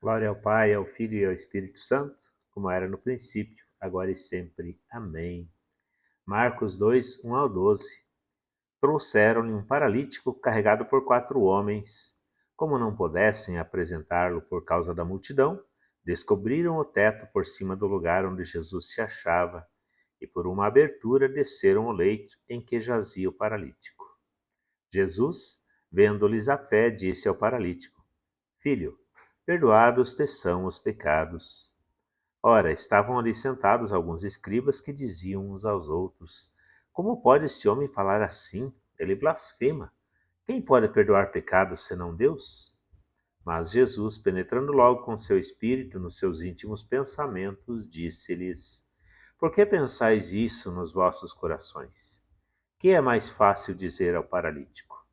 Glória ao Pai, ao Filho e ao Espírito Santo, como era no princípio, agora e sempre. Amém. Marcos 2, 1 ao 12. Trouxeram-lhe um paralítico carregado por 4 homens. Como não pudessem apresentá-lo por causa da multidão, descobriram o teto por cima do lugar onde Jesus se achava, e por uma abertura desceram o leito em que jazia o paralítico. Jesus, vendo-lhes a fé, disse ao paralítico: Filho, perdoados te são os pecados. Ora, estavam ali sentados alguns escribas que diziam uns aos outros: Como pode esse homem falar assim? Ele blasfema. Quem pode perdoar pecados senão Deus? Mas Jesus, penetrando logo com seu espírito nos seus íntimos pensamentos, disse-lhes: Por que pensais isso nos vossos corações? Que é mais fácil dizer ao paralítico: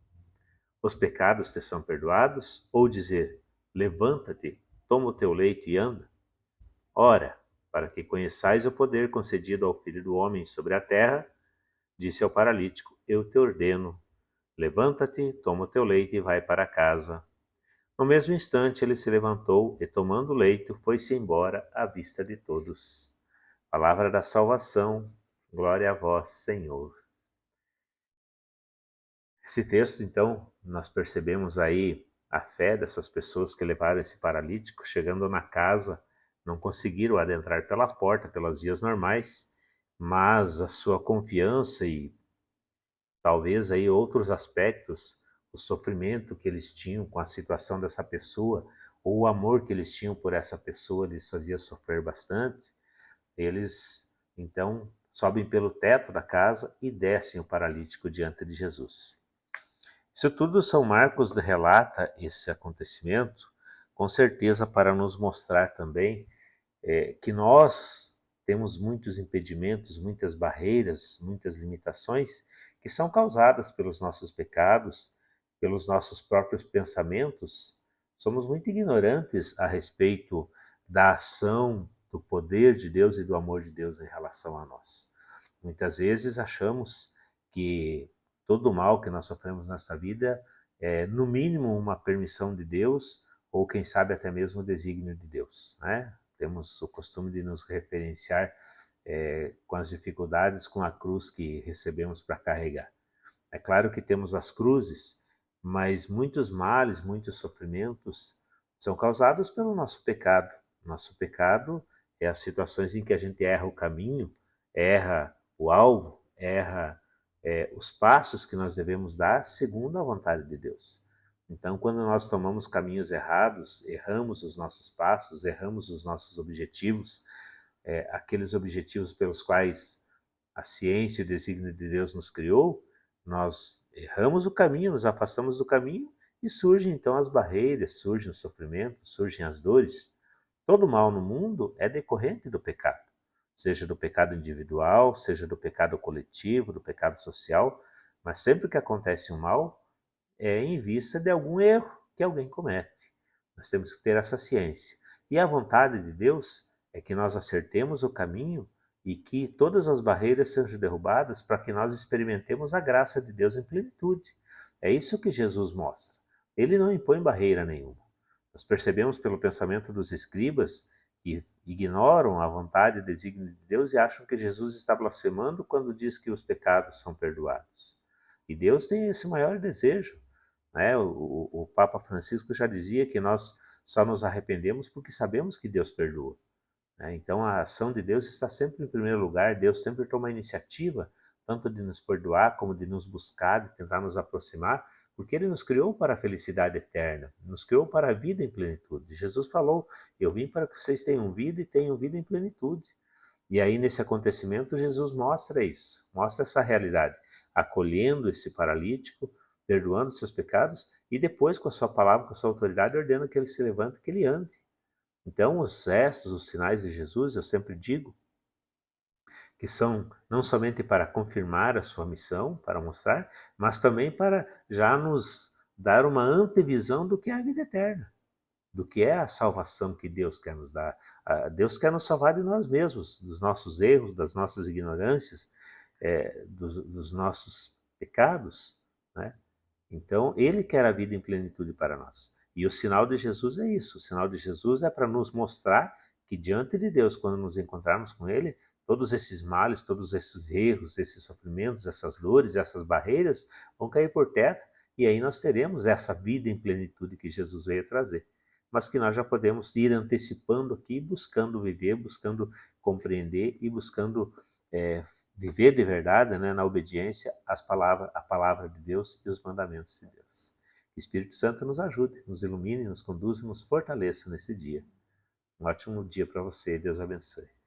Os pecados te são perdoados? Ou dizer: Levanta-te, toma o teu leito e anda? Ora, para que conheçais o poder concedido ao Filho do Homem sobre a terra, disse ao paralítico: Eu te ordeno, levanta-te, toma o teu leito e vai para casa. No mesmo instante ele se levantou e, tomando o leito, foi-se embora à vista de todos. Palavra da salvação, glória a vós, Senhor. Esse texto, então, nós percebemos aí a fé dessas pessoas que levaram esse paralítico, chegando na casa, não conseguiram adentrar pela porta, pelas vias normais, mas a sua confiança e talvez aí outros aspectos, o sofrimento que eles tinham com a situação dessa pessoa, ou o amor que eles tinham por essa pessoa, lhes fazia sofrer bastante. Eles, então, sobem pelo teto da casa e descem o paralítico diante de Jesus. Isso tudo São Marcos relata esse acontecimento, com certeza para nos mostrar também que nós temos muitos impedimentos, muitas barreiras, muitas limitações que são causadas pelos nossos pecados, pelos nossos próprios pensamentos. Somos muito ignorantes a respeito da ação, do poder de Deus e do amor de Deus em relação a nós. Muitas vezes achamos que todo o mal que nós sofremos nessa vida é, no mínimo, uma permissão de Deus, ou quem sabe até mesmo o desígnio de Deus, né? Temos o costume de nos referenciar com as dificuldades, com a cruz que recebemos para carregar. É claro que temos as cruzes, mas muitos males, muitos sofrimentos são causados pelo nosso pecado. Nosso pecado é as situações em que a gente erra o caminho, erra o alvo, erra os passos que nós devemos dar segundo a vontade de Deus. Então, quando nós tomamos caminhos errados, erramos os nossos passos, erramos os nossos objetivos, aqueles objetivos pelos quais a ciência e o desígnio de Deus nos criou, nós erramos o caminho, nos afastamos do caminho e surgem então as barreiras, surgem os sofrimentos, surgem as dores. Todo mal no mundo é decorrente do pecado, seja do pecado individual, seja do pecado coletivo, do pecado social, mas sempre que acontece um mal é em vista de algum erro que alguém comete. Nós temos que ter essa ciência. E a vontade de Deus é que nós acertemos o caminho e que todas as barreiras sejam derrubadas para que nós experimentemos a graça de Deus em plenitude. É isso que Jesus mostra. Ele não impõe barreira nenhuma. Nós percebemos pelo pensamento dos escribas que ignoram a vontade e o desígnio de Deus e acham que Jesus está blasfemando quando diz que os pecados são perdoados. E Deus tem esse maior desejo, né? O Papa Francisco já dizia que nós só nos arrependemos porque sabemos que Deus perdoa. Né? Então a ação de Deus está sempre em primeiro lugar, Deus sempre toma a iniciativa, tanto de nos perdoar como de nos buscar, de tentar nos aproximar, porque Ele nos criou para a felicidade eterna, nos criou para a vida em plenitude. Jesus falou: Eu vim para que vocês tenham vida e tenham vida em plenitude. E aí, nesse acontecimento, Jesus mostra isso, mostra essa realidade, acolhendo esse paralítico, perdoando seus pecados e depois, com a sua palavra, com a sua autoridade, ordena que ele se levante, que ele ande. Então, os gestos, os sinais de Jesus, eu sempre digo, que são não somente para confirmar a sua missão, para mostrar, mas também para já nos dar uma antevisão do que é a vida eterna, do que é a salvação que Deus quer nos dar. Deus quer nos salvar de nós mesmos, dos nossos erros, das nossas ignorâncias, dos nossos pecados, né? Então, Ele quer a vida em plenitude para nós. E o sinal de Jesus é isso, o sinal de Jesus é para nos mostrar que diante de Deus, quando nos encontrarmos com Ele, todos esses males, todos esses erros, esses sofrimentos, essas dores, essas barreiras vão cair por terra e aí nós teremos essa vida em plenitude que Jesus veio trazer. Mas que nós já podemos ir antecipando aqui, buscando viver, buscando compreender e buscando viver de verdade, né, na obediência à palavra de Deus e os mandamentos de Deus. Que o Espírito Santo nos ajude, nos ilumine, nos conduza e nos fortaleça nesse dia. Um ótimo dia para você. Deus abençoe.